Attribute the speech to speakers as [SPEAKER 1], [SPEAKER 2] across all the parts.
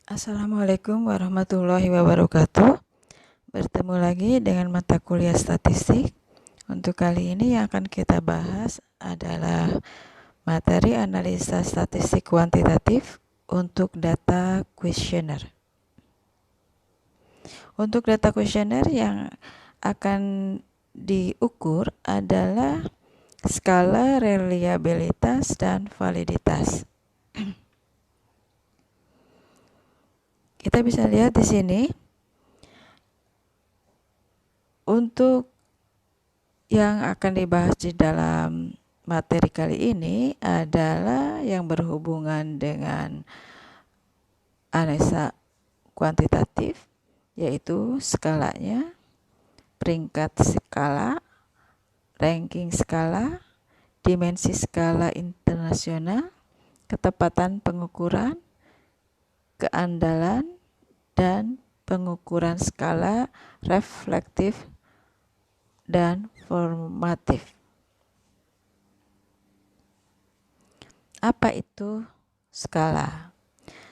[SPEAKER 1] Assalamualaikum warahmatullahi wabarakatuh. Bertemu lagi dengan mata kuliah statistik. Untuk kali ini yang akan kita bahas adalah materi analisa statistik kuantitatif untuk data kuesioner. Untuk data kuesioner yang akan diukur adalah skala reliabilitas dan validitas. Kita bisa lihat di sini untuk yang akan dibahas di dalam materi kali ini adalah yang berhubungan dengan analisa kuantitatif, yaitu skalanya, peringkat skala, ranking skala, dimensi skala internasional, ketepatan pengukuran, keandalan, dan pengukuran skala reflektif dan formatif. Apa itu skala?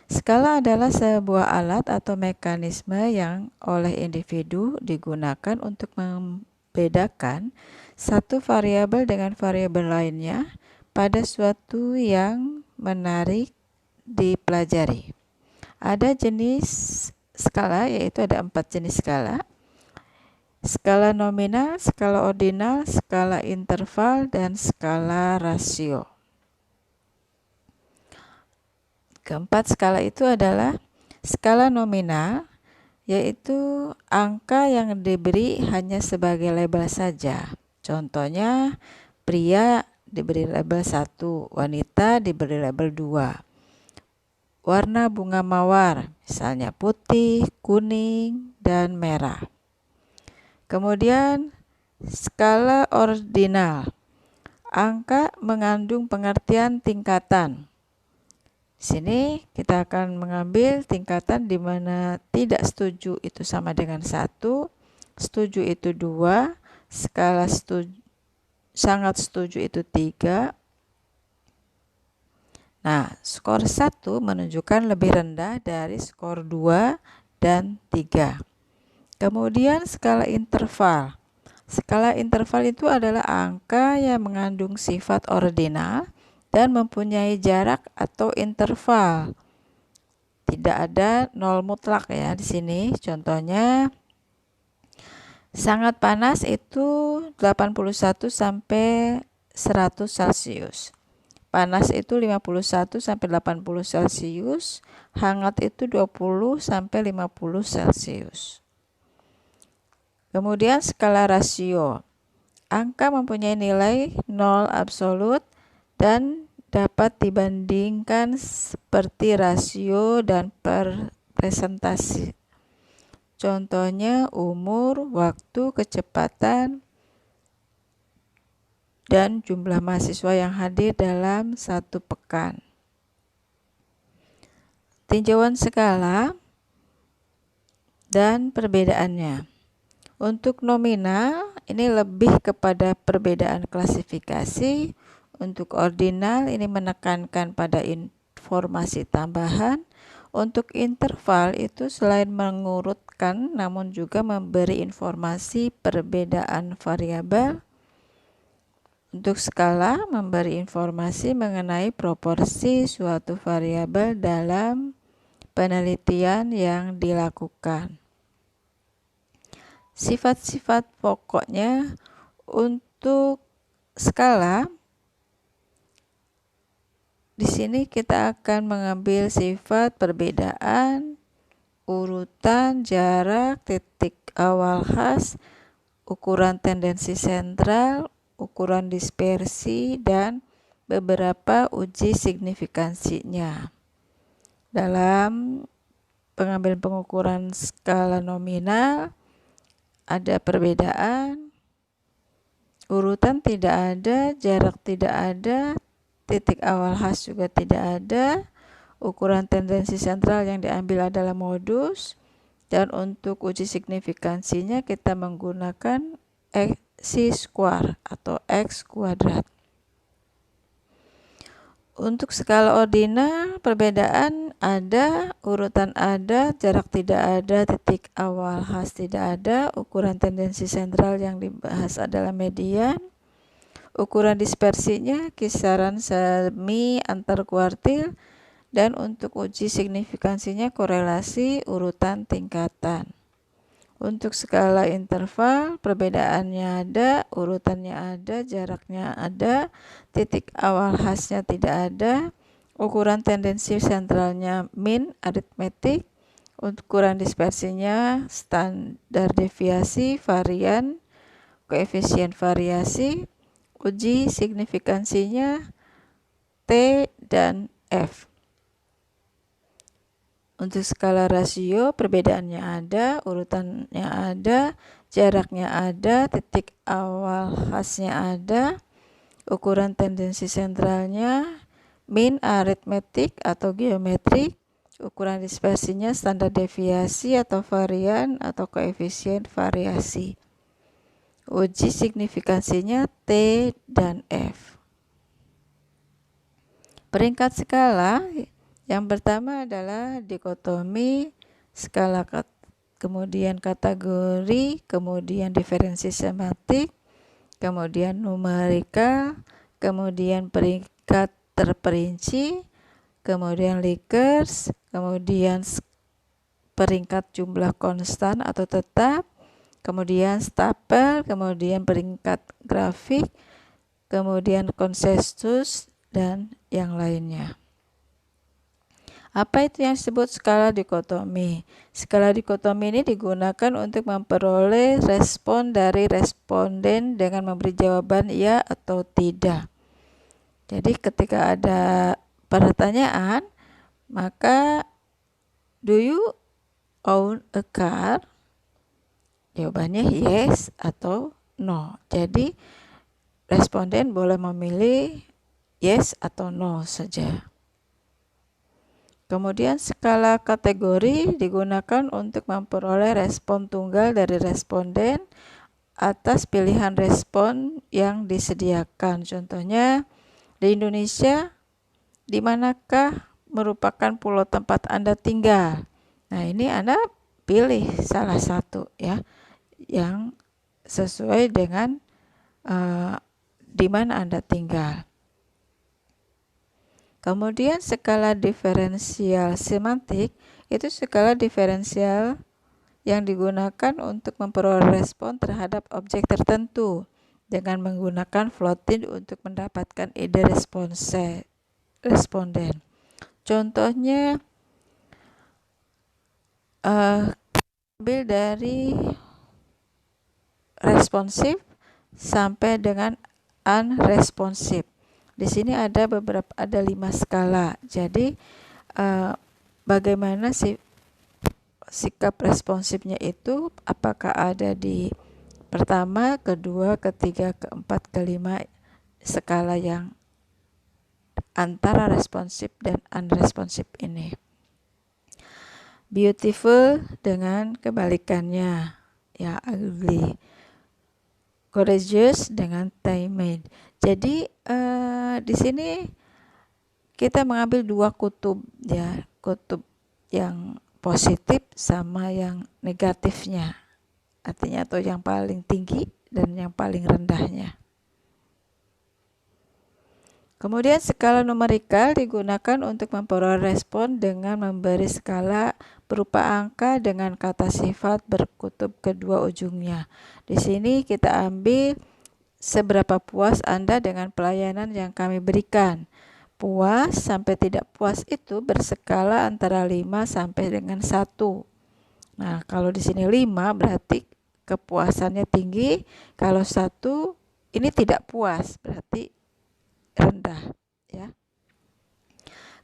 [SPEAKER 1] Skala adalah sebuah alat atau mekanisme yang oleh individu digunakan untuk membedakan satu variabel dengan variabel lainnya pada suatu yang menarik dipelajari. Ada jenis skala, yaitu ada 4 jenis skala. Skala nominal, skala ordinal, skala interval, dan skala rasio. Keempat skala itu adalah skala nominal, yaitu angka yang diberi hanya sebagai label saja. Contohnya, pria diberi label 1, wanita diberi label 2. Warna bunga mawar, misalnya putih, kuning, dan merah. Kemudian, skala ordinal. Angka mengandung pengertian tingkatan. Di sini kita akan mengambil tingkatan di mana tidak setuju itu sama dengan 1, setuju itu 2, skala setuju, sangat setuju itu 3. Nah, skor 1 menunjukkan lebih rendah dari skor 2 dan 3. Kemudian skala interval. Skala interval itu adalah angka yang mengandung sifat ordinal dan mempunyai jarak atau interval. Tidak ada nol mutlak ya di sini. Contohnya sangat panas itu 81 sampai 100 Celcius. Panas itu 51 sampai 80 Celcius, hangat itu 20 sampai 50 Celcius. Kemudian skala rasio. Angka mempunyai nilai 0 absolut dan dapat dibandingkan seperti rasio dan presentasi. Contohnya umur, waktu, kecepatan, dan jumlah mahasiswa yang hadir dalam satu pekan. Tinjauan skala dan perbedaannya. Untuk nominal, ini lebih kepada perbedaan klasifikasi. Untuk ordinal, ini menekankan pada informasi tambahan. Untuk interval, itu selain mengurutkan, namun juga memberi informasi perbedaan variabel. Untuk skala, memberi informasi mengenai proporsi suatu variabel dalam penelitian yang dilakukan. Sifat-sifat pokoknya untuk skala, di sini kita akan mengambil sifat perbedaan, urutan, jarak, titik awal khas, ukuran tendensi sentral, ukuran dispersi, dan beberapa uji signifikansinya. Dalam pengambilan pengukuran skala nominal, ada perbedaan, urutan tidak ada, jarak tidak ada, titik awal khas juga tidak ada, ukuran tendensi sentral yang diambil adalah modus, dan untuk uji signifikansinya kita menggunakan C square atau X kuadrat. Untuk skala ordinal, perbedaan ada, urutan ada, jarak tidak ada, titik awal khas tidak ada, ukuran tendensi sentral yang dibahas adalah median, ukuran dispersinya kisaran semi antar kuartil, dan untuk uji signifikansinya korelasi urutan tingkatan. Untuk skala interval, perbedaannya ada, urutannya ada, jaraknya ada, titik awal khasnya tidak ada, ukuran tendensi sentralnya min aritmetik, ukuran dispersinya standar deviasi, varian, koefisien variasi, uji signifikansinya T dan F. Untuk skala rasio, perbedaannya ada, urutannya ada, jaraknya ada, titik awal khasnya ada, ukuran tendensi sentralnya min aritmetik atau geometrik, ukuran dispersinya standar deviasi atau varian atau koefisien variasi. Uji signifikansinya T dan F. Peringkat skala yang pertama adalah dikotomi, skala kemudian kategori, kemudian diferensi semantik, kemudian numerikal, kemudian peringkat terperinci, kemudian Likert, kemudian peringkat jumlah konstan atau tetap, kemudian stapel, kemudian peringkat grafik, kemudian konsensus, dan yang lainnya. Apa itu yang disebut skala dikotomi? Skala dikotomi ini digunakan untuk memperoleh respon dari responden dengan memberi jawaban ya atau tidak. Jadi ketika ada pertanyaan, maka do you own a car? Jawabannya yes atau no. Jadi responden boleh memilih yes atau no saja. Kemudian skala kategori digunakan untuk memperoleh respon tunggal dari responden atas pilihan respon yang disediakan. Contohnya di Indonesia, di manakah merupakan pulau tempat Anda tinggal? Nah, ini Anda pilih salah satu ya yang sesuai dengan di mana Anda tinggal. Kemudian skala diferensial semantik itu skala diferensial yang digunakan untuk memperoleh respon terhadap objek tertentu dengan menggunakan floating untuk mendapatkan ide responden. Contohnya ambil dari responsif sampai dengan unresponsive. Di sini ada 5 skala. Jadi bagaimana sikap responsifnya itu, apakah ada di pertama, kedua, ketiga, keempat, kelima skala yang antara responsif dan unresponsif ini. Beautiful dengan kebalikannya, ya ugly. Courageous dengan timid. Jadi di sini kita mengambil 2 kutub ya, kutub yang positif sama yang negatifnya. Artinya atau yang paling tinggi dan yang paling rendahnya. Kemudian skala numerikal digunakan untuk memperoleh respon dengan memberi skala berupa angka dengan kata sifat berkutub kedua ujungnya. Di sini kita ambil seberapa puas Anda dengan pelayanan yang kami berikan. Puas sampai tidak puas itu berskala antara 5 sampai dengan 1. Nah, kalau di sini 5 berarti kepuasannya tinggi, kalau 1 ini tidak puas, berarti rendah ya.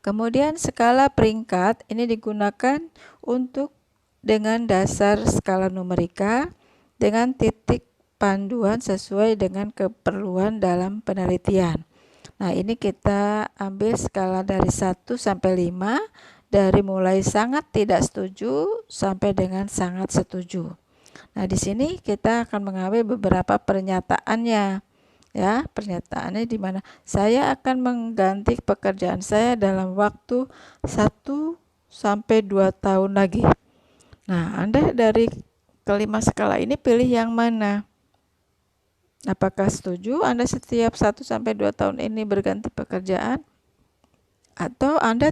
[SPEAKER 1] Kemudian skala peringkat ini digunakan untuk dengan dasar skala numerika dengan titik panduan sesuai dengan keperluan dalam penelitian. Nah, ini kita ambil skala dari 1 sampai 5, dari mulai sangat tidak setuju sampai dengan sangat setuju. Nah, di sini kita akan mengambil beberapa pernyataannya. Ya, pernyataannya di mana saya akan mengganti pekerjaan saya dalam waktu 1 sampai 2 tahun lagi. Nah, Anda dari kelima skala ini pilih yang mana? Apakah setuju Anda setiap 1 sampai 2 tahun ini berganti pekerjaan? Atau Anda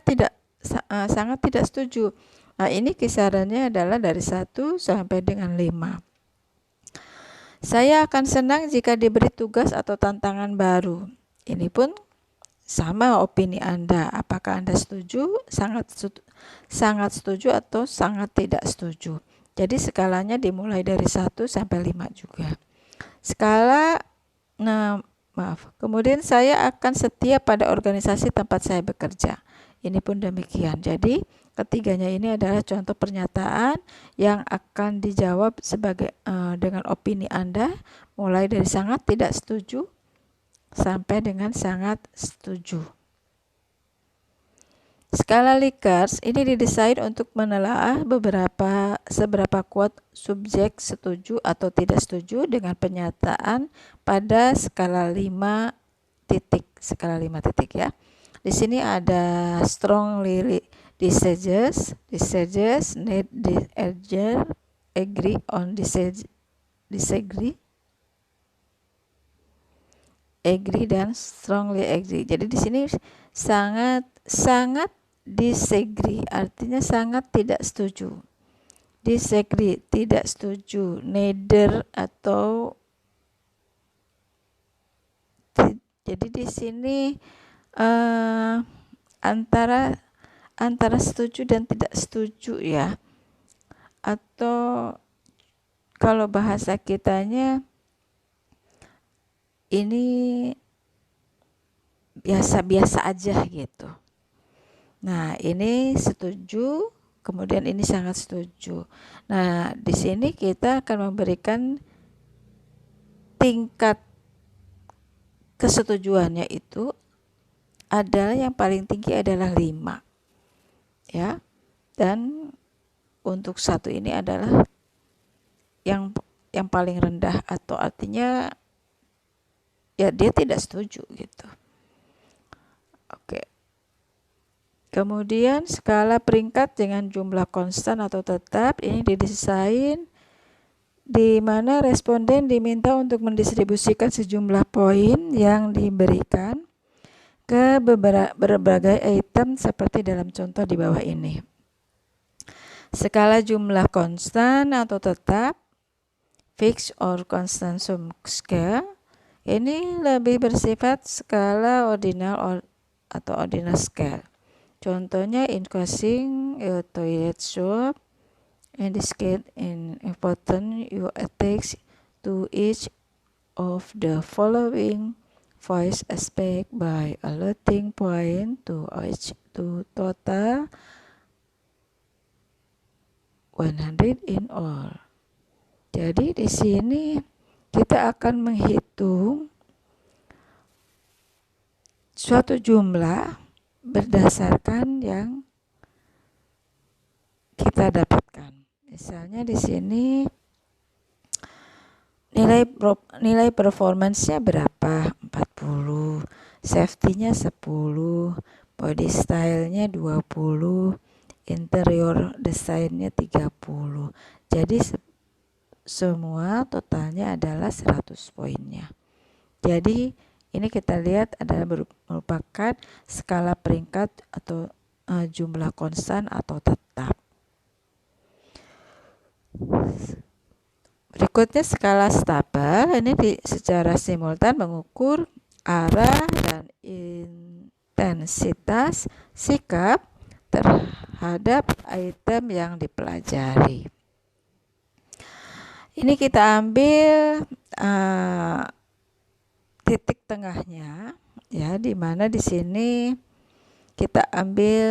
[SPEAKER 1] sangat tidak setuju? Nah, ini kisarannya adalah dari 1 sampai dengan 5. Saya akan senang jika diberi tugas atau tantangan baru. Ini pun sama opini Anda. Apakah Anda setuju, sangat setuju atau sangat tidak setuju? Jadi skalanya dimulai dari 1 sampai 5 juga. Kemudian saya akan setia pada organisasi tempat saya bekerja. Ini pun demikian. Jadi ketiganya ini adalah contoh pernyataan yang akan dijawab dengan opini Anda, mulai dari sangat tidak setuju sampai dengan sangat setuju. Skala Likert ini didesain untuk menelaah seberapa kuat subjek setuju atau tidak setuju dengan pernyataan pada skala 5 titik. Skala 5 titik ya. Di sini ada strongly disagree, need agree on disagree, agree dan strongly agree. Jadi di sini sangat disagree artinya sangat tidak setuju. Disagree tidak setuju. Neither atau jadi di sini antara setuju dan tidak setuju ya. Atau kalau bahasa kitanya ini biasa-biasa aja gitu. Nah, ini setuju, kemudian ini sangat setuju. Nah, di sini kita akan memberikan tingkat kesetujuannya itu adalah yang paling tinggi adalah 5. Ya. Dan untuk 1 ini adalah yang paling rendah, atau artinya ya dia tidak setuju gitu. Oke. Kemudian skala peringkat dengan jumlah konstan atau tetap ini didesain di mana responden diminta untuk mendistribusikan sejumlah poin yang diberikan ke berbagai item seperti dalam contoh di bawah ini. Skala jumlah konstan atau tetap, fixed or constant sum scale, ini lebih bersifat skala ordinal atau ordinal scale. Contohnya increasing toilet soap, indicate in important you attach to each of the following voice aspect by alerting point to each to total 100 in all. Jadi di sini kita akan menghitung suatu jumlah berdasarkan yang kita dapatkan. Misalnya di sini nilai performance-nya berapa? 40, safety-nya 10, body style-nya 20, interior design-nya 30. Jadi semua totalnya adalah 100 poinnya. Jadi ini kita lihat adalah merupakan skala peringkat atau jumlah konstan atau tetap. Berikutnya skala Stapel, ini secara simultan mengukur arah dan intensitas sikap terhadap item yang dipelajari. Ini kita ambil titik tengahnya ya, di mana di sini kita ambil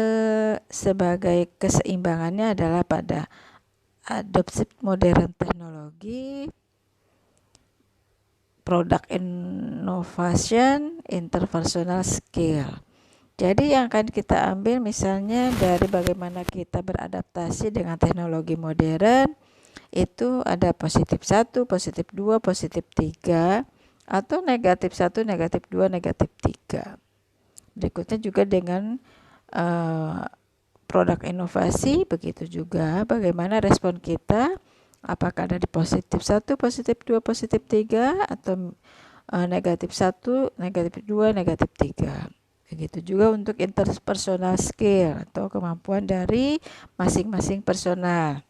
[SPEAKER 1] sebagai keseimbangannya adalah pada adopsi modern teknologi, product innovation, interpersonal skill. Jadi yang akan kita ambil misalnya dari bagaimana kita beradaptasi dengan teknologi modern, itu ada positif 1, positif 2, positif 3. atau negatif 1, negatif 2, negatif 3. Berikutnya juga dengan produk inovasi, begitu juga bagaimana respon kita, apakah ada di positif 1, positif 2, positif 3, atau negatif 1, negatif 2, negatif 3. Begitu juga untuk interpersonal skill atau kemampuan dari masing-masing personal.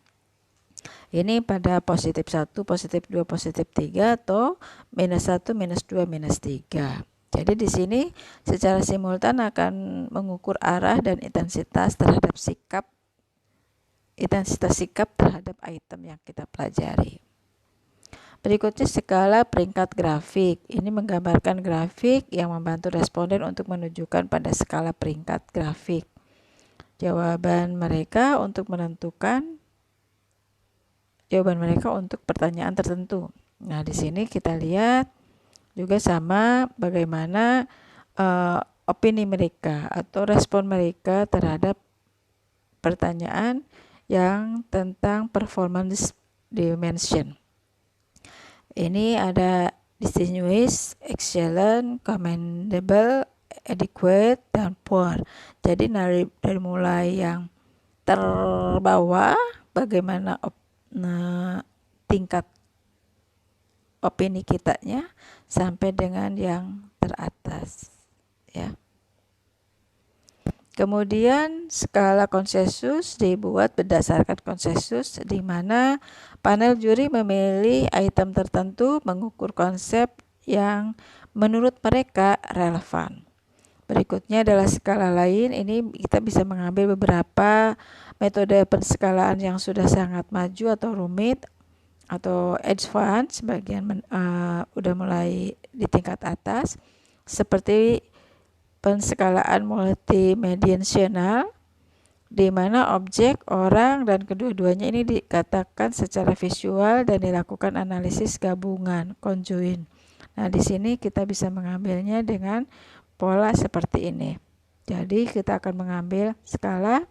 [SPEAKER 1] Ini pada positif 1, positif 2, positif 3, atau minus 1, minus 2, minus 3. Jadi di sini secara simultan akan mengukur arah dan intensitas sikap terhadap item yang kita pelajari. Berikutnya skala peringkat grafik. Ini menggambarkan grafik yang membantu responden untuk menunjukkan pada skala peringkat grafik jawaban mereka untuk pertanyaan tertentu. Nah, di sini kita lihat juga sama bagaimana opini mereka atau respon mereka terhadap pertanyaan yang tentang performance dimension. Ini ada distinguished, excellent, commendable, adequate, dan poor. Jadi dari mulai yang terbawah bagaimana tingkat opini kitanya sampai dengan yang teratas, ya. Kemudian skala konsensus dibuat berdasarkan konsensus di mana panel juri memilih item tertentu mengukur konsep yang menurut mereka relevan. Berikutnya adalah skala lain. Ini kita bisa mengambil beberapa metode penskalaan yang sudah sangat maju atau rumit atau advance, sebagian udah mulai di tingkat atas, seperti penskalaan multidimensional di mana objek, orang, dan kedua-duanya ini dikatakan secara visual dan dilakukan analisis gabungan, conjoint. Nah, di sini kita bisa mengambilnya dengan pola seperti ini. Jadi kita akan mengambil skala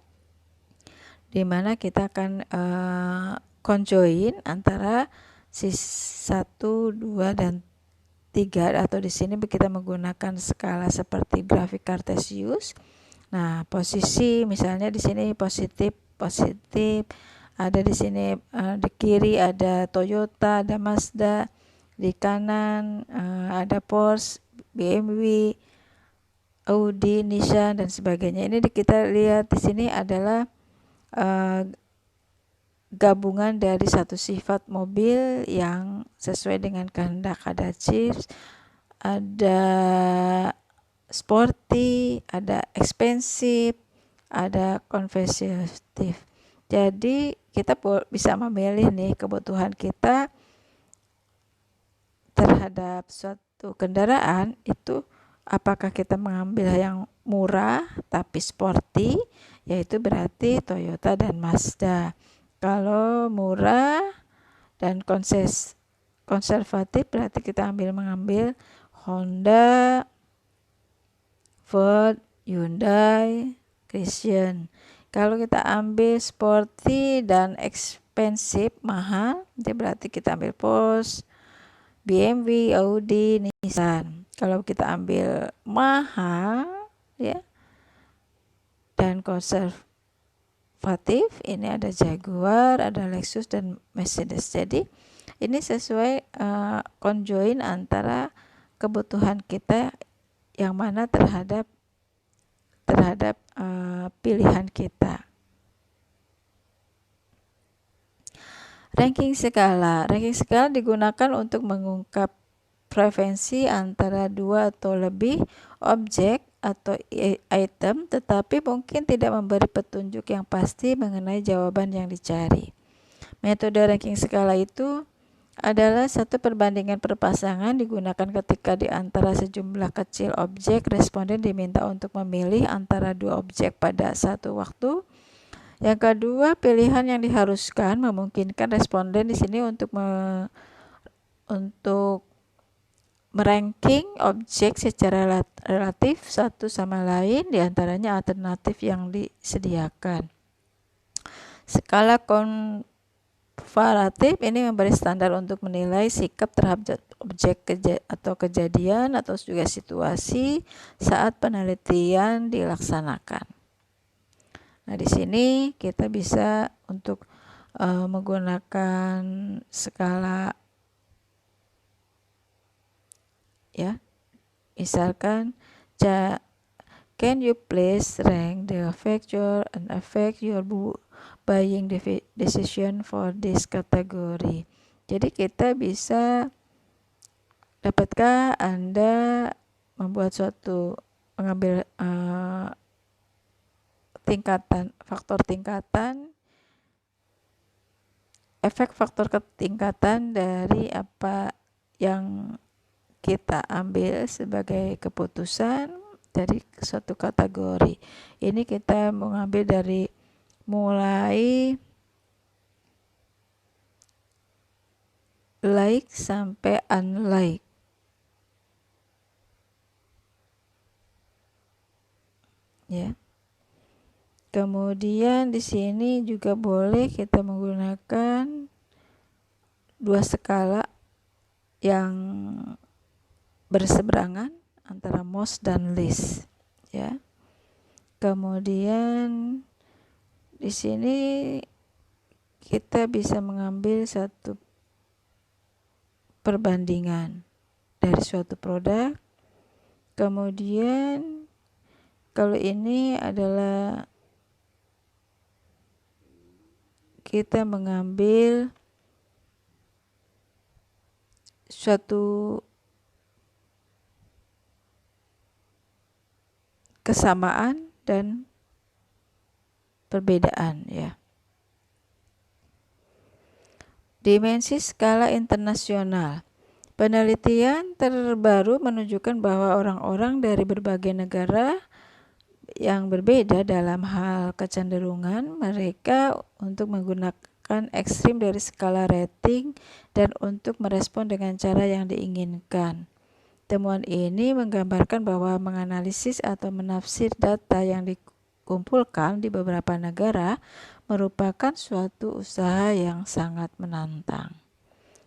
[SPEAKER 1] di mana kita akan conjoint antara 1, 2, dan 3, atau di sini kita menggunakan skala seperti grafik Cartesius. Nah, posisi misalnya di sini positif, ada di sini di kiri ada Toyota, ada Mazda, di kanan ada Porsche, BMW, Audi, Nissan, dan sebagainya. Ini kita lihat di sini adalah gabungan dari satu sifat mobil yang sesuai dengan kehendak. Ada chips, ada sporty, ada expensive, ada conservative. Jadi kita bisa memilih nih kebutuhan kita terhadap suatu kendaraan itu, apakah kita mengambil yang murah tapi sporty, yaitu berarti Toyota dan Mazda. Kalau murah dan konservatif berarti kita mengambil Honda, Ford, Hyundai, Christian. Kalau kita ambil sporty dan expensive, mahal, itu berarti kita ambil Porsche, BMW, Audi, Nissan. Kalau kita ambil mahal, ya, dan konservatif, ini ada Jaguar, ada Lexus, dan Mercedes. Jadi ini sesuai conjoint antara kebutuhan kita yang mana terhadap pilihan kita. Ranking skala digunakan untuk mengungkap preferensi antara dua atau lebih objek atau item, tetapi mungkin tidak memberi petunjuk yang pasti mengenai jawaban yang dicari. Metode ranking skala itu adalah satu perbandingan perpasangan digunakan ketika di antara sejumlah kecil objek, responden diminta untuk memilih antara dua objek pada satu waktu. Yang kedua, pilihan yang diharuskan memungkinkan responden di sini untuk meranking objek secara relatif satu sama lain, diantaranya alternatif yang disediakan. Skala komparatif ini memberi standar untuk menilai sikap terhadap objek atau kejadian atau juga situasi saat penelitian dilaksanakan. Nah, di sini kita bisa untuk menggunakan skala ya. Misalkan can you please rank the factor and affect your buying decision for this category. Jadi kita bisa, dapatkah Anda membuat mengambil faktor tingkatan, efek faktor ketingkatan dari apa yang kita ambil sebagai keputusan dari suatu kategori. Ini kita mengambil dari mulai like sampai unlike. Ya. Kemudian di sini juga boleh kita menggunakan dua skala yang berseberangan antara most dan least, ya. Kemudian di sini kita bisa mengambil satu perbandingan dari suatu produk. Kemudian kalau ini adalah kita mengambil suatu kesamaan dan perbedaan, ya. Dimensi skala internasional. Penelitian terbaru menunjukkan bahwa orang-orang dari berbagai negara yang berbeda dalam hal kecenderungan mereka untuk menggunakan ekstrim dari skala rating dan untuk merespon dengan cara yang diinginkan. Temuan ini menggambarkan bahwa menganalisis atau menafsir data yang dikumpulkan di beberapa negara merupakan suatu usaha yang sangat menantang.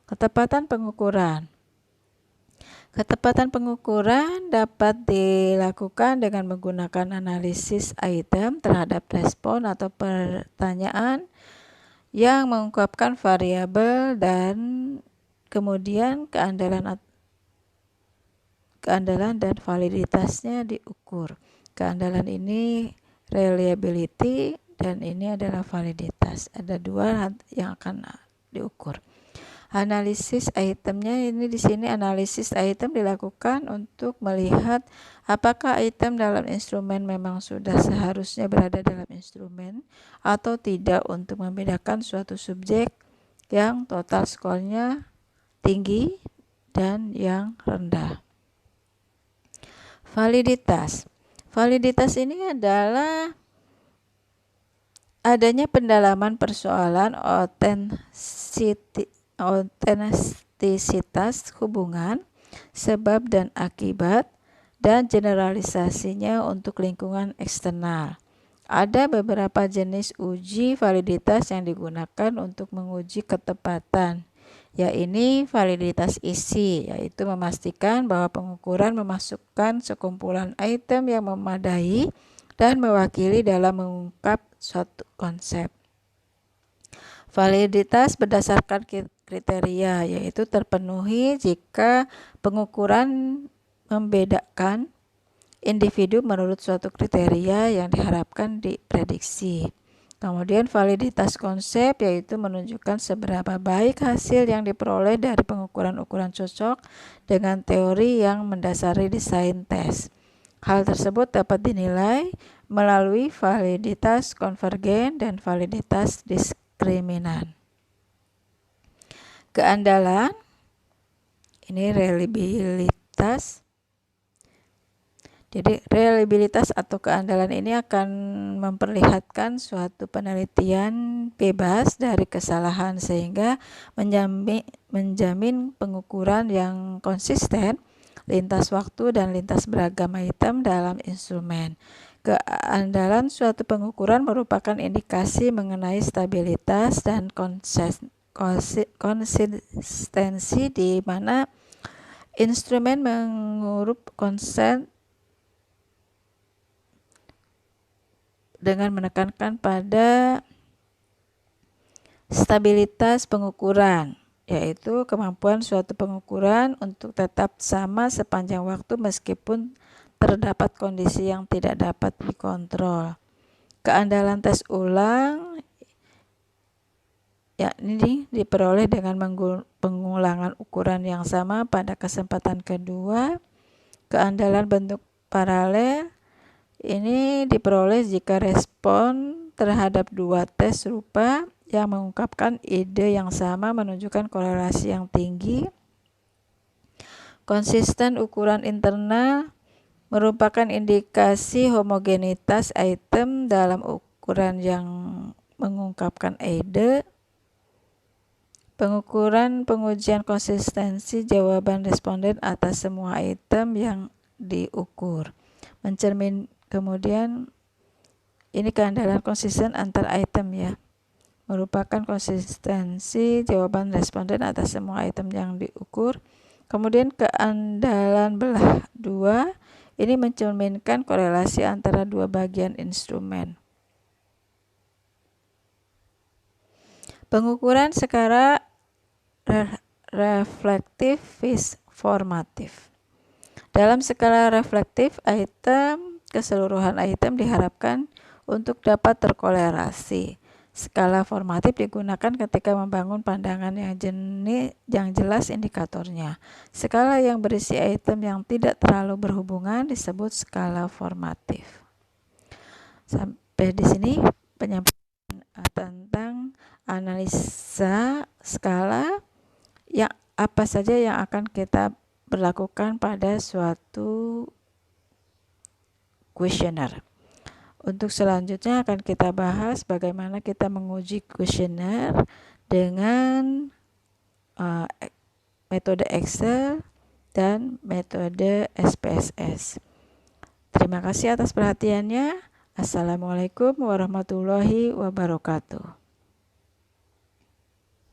[SPEAKER 1] Ketepatan pengukuran. Ketepatan pengukuran dapat dilakukan dengan menggunakan analisis item terhadap respon atau pertanyaan yang mengungkapkan variabel dan kemudian keandalan dan validitasnya diukur. Keandalan ini reliability dan ini adalah validitas. Ada dua yang akan diukur. Analisis itemnya ini di sini analisis item dilakukan untuk melihat apakah item dalam instrumen memang sudah seharusnya berada dalam instrumen atau tidak, untuk membedakan suatu subjek yang total skornya tinggi dan yang rendah. Validitas. Validitas ini adalah adanya pendalaman persoalan otentisitas hubungan, sebab dan akibat, dan generalisasinya untuk lingkungan eksternal. Ada beberapa jenis uji validitas yang digunakan untuk menguji ketepatan, yaitu validitas isi, yaitu memastikan bahwa pengukuran memasukkan sekumpulan item yang memadai dan mewakili dalam mengungkap suatu konsep. Validitas berdasarkan kriteria, yaitu terpenuhi jika pengukuran membedakan individu menurut suatu kriteria yang diharapkan diprediksi. Kemudian validitas konsep, yaitu menunjukkan seberapa baik hasil yang diperoleh dari pengukuran-ukuran cocok dengan teori yang mendasari desain tes. Hal tersebut dapat dinilai melalui validitas konvergen dan validitas diskriminan. Keandalan, ini reliabilitas. Jadi reliabilitas atau keandalan ini akan memperlihatkan suatu penelitian bebas dari kesalahan sehingga menjamin pengukuran yang konsisten lintas waktu dan lintas beragam item dalam instrumen. Keandalan suatu pengukuran merupakan indikasi mengenai stabilitas dan konsistensi di mana Instrumen mengurup konsen dengan menekankan pada stabilitas pengukuran, yaitu kemampuan suatu pengukuran untuk tetap sama sepanjang waktu meskipun terdapat kondisi yang tidak dapat dikontrol. Keandalan tes ulang ini diperoleh dengan pengulangan ukuran yang sama pada kesempatan kedua. Keandalan bentuk paralel ini diperoleh jika respon terhadap dua tes serupa yang mengungkapkan ide yang sama menunjukkan korelasi yang tinggi. Konsisten ukuran internal merupakan indikasi homogenitas item dalam ukuran yang mengungkapkan ide. Pengujian konsistensi jawaban responden atas semua item yang diukur. Kemudian ini keandalan konsisten antar item ya. Merupakan konsistensi jawaban responden atas semua item yang diukur. Kemudian keandalan belah dua ini mencerminkan korelasi antara dua bagian instrumen. Pengukuran skala reflektif vis formatif. Dalam skala reflektif, keseluruhan item diharapkan untuk dapat terkolerasi. Skala formatif digunakan ketika membangun pandangan yang jelas indikatornya. Skala yang berisi item yang tidak terlalu berhubungan disebut skala formatif. Sampai di sini penyampaian tentang analisa skala yang apa saja yang akan kita berlakukan pada suatu kuesioner. Untuk selanjutnya akan kita bahas bagaimana kita menguji kuesioner dengan metode Excel dan metode SPSS. Terima kasih atas perhatiannya. Assalamualaikum warahmatullahi wabarakatuh.